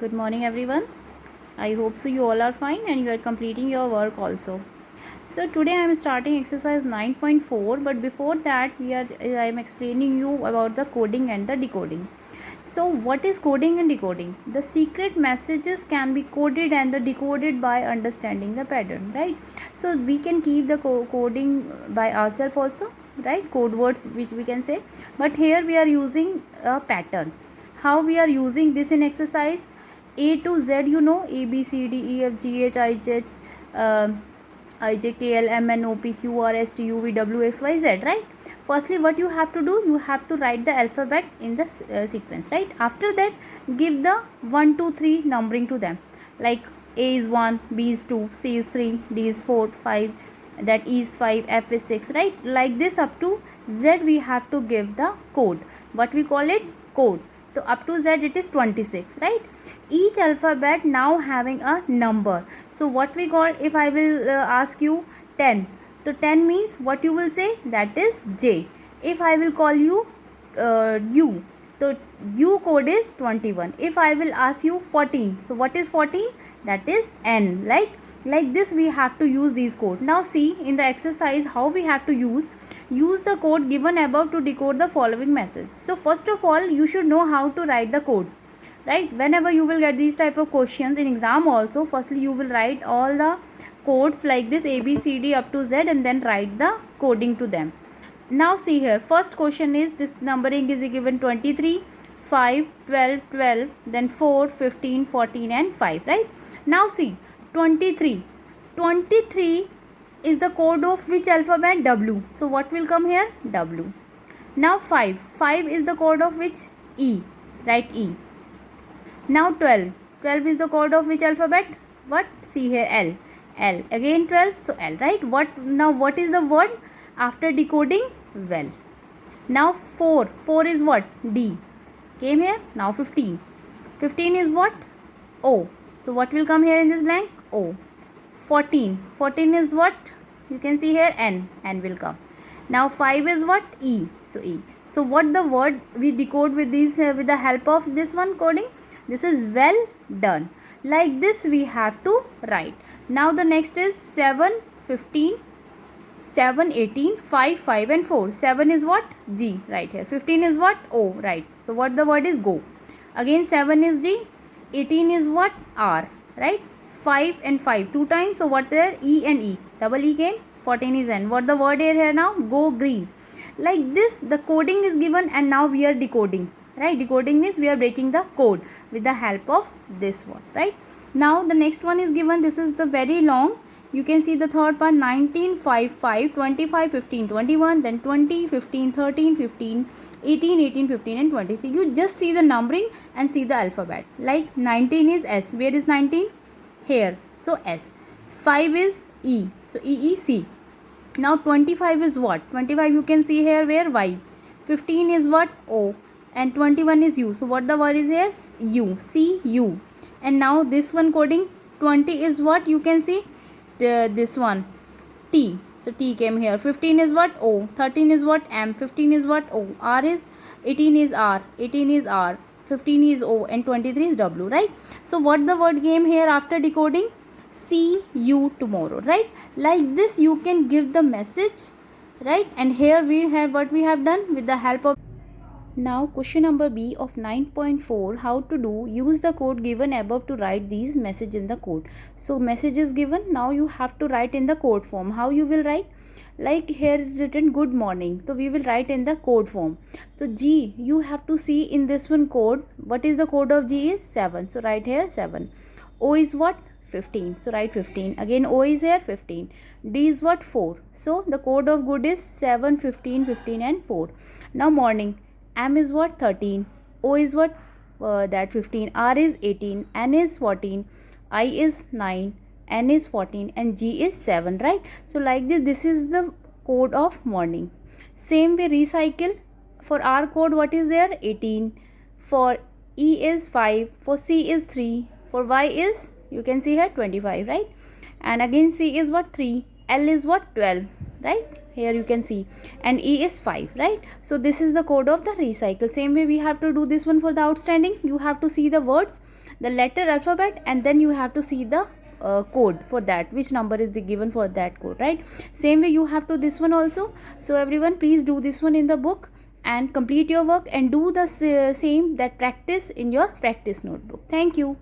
Good morning, everyone. I hope so you all are fine and you are completing your work also. So today I am starting exercise 9.4, but before that I am explaining you about the coding and the decoding. So what is coding and decoding? The secret messages can be coded and the decoded by understanding the pattern, right? So we can keep the coding by ourselves also, right? Code words which we can say, but here we are using a pattern. How we are using this in exercise? A to Z, you know, A B C D E F G H I J I J K L M N O P Q R S T U V W X Y Z, right? Firstly, what you have to do, you have to write the alphabet in the sequence, right? After that, give the 1 2 3 numbering to them, like A is 1, B is 2, C is 3, D is 4, 5, that E is 5, F is 6, right? Like this up to Z we have to give the code. What we call it? Code. So up to Z it is 26, right? Each alphabet now having a number. So what we call, if I will ask you 10, so 10 means what you will say, that is J. If I will call you U, so U code is 21. If I will ask you 14, so what is 14? That is N. Like this we have to use these code. Now see in the exercise how we have to use the code given above to decode the following message. So first of all, you should know how to write the codes, right? Whenever you will get these type of questions in exam also, firstly you will write all the codes like this, A B C D up to Z, and then write the coding to them. Now see here, first question is, this numbering is given 23, 5, 12, 12, then 4, 15, 14 and 5, right? Now see 23 is the code of which alphabet? W. So what will come here? W. Now 5 is the code of which? E. Write E. Now 12 is the code of which alphabet? What? See here, L. Again 12, so L, right? What is the word after decoding? Well. Now 4 is what? D. Came here. Now 15 is what? O. So what will come here in this blank? O. 14 is what? You can see here, N will come. Now 5 is what? E. So E. So what the word we decode with these with the help of this one coding? This is well done. Like this we have to write. Now the next is 7, 15, 7, 18, 5, 5 and 4. 7 is what? G, right here. 15 is what? O, right. So what the word is? Go. Again 7 is D. 18 is what? R, right? 5 and 5 two times. So what there? E and E. Double E came. 14 is N. What the word here now? Go green. Like this the coding is given, and now we are decoding, right? Decoding means we are breaking the code with the help of this one, right? Now the next one is given. This is the very long. You can see the third part: 19, 5, 5, 25, 15, 21, then 20, 15, 13, 15, 18, 18, 15 and 23. You just see the numbering and see the alphabet. Like 19 is S. Where is 19? Here. So S. 5 is E. So E, E, C. Now 25 is what? 25 you can see here, where? Y. 15 is what? O. And 21 is U. So what the word is here? U. C, U. And now this one coding, 20 is what? You can see this one, T. So T came here. 15 is what? O. 13 is what? M. 15 is what? O. R is 18 is R. 18 is R. 15 is O. And 23 is W, right? So what the word came here after decoding? See you tomorrow, right? Like this you can give the message, right? And here we have what we have done with the help of. Now question number B of 9.4, how to do, use the code given above to write these message in the code. So message is given, now you have to write in the code form. How you will write? Like here written good morning, so we will write in the code form. So G, you have to see in this one code, what is the code of G is 7, so write here 7. O is what? 15, so write 15. Again O is here 15. D is what? 4. So the code of good is 7, 15, 15 and 4. Now morning, M is what? 13. O is what? That 15. R is 18. N is 14. I is 9. N is 14. And G is 7, right? So like this is the code of morning. Same way recycle. For R code, what is there? 18. For E is 5. For C is 3. For Y is, you can see here, 25, right? And again C is what? 3. L is what? 12, right? here you can see, and E is 5, right? So this is the code of the recycle. Same way we have to do this one for the outstanding. You have to see the words, the letter, alphabet, and then you have to see the code for that, which number is the given for that code, right? Same way you have to this one also. So everyone, please do this one in the book and complete your work, and do the same, that practice in your practice notebook. Thank you.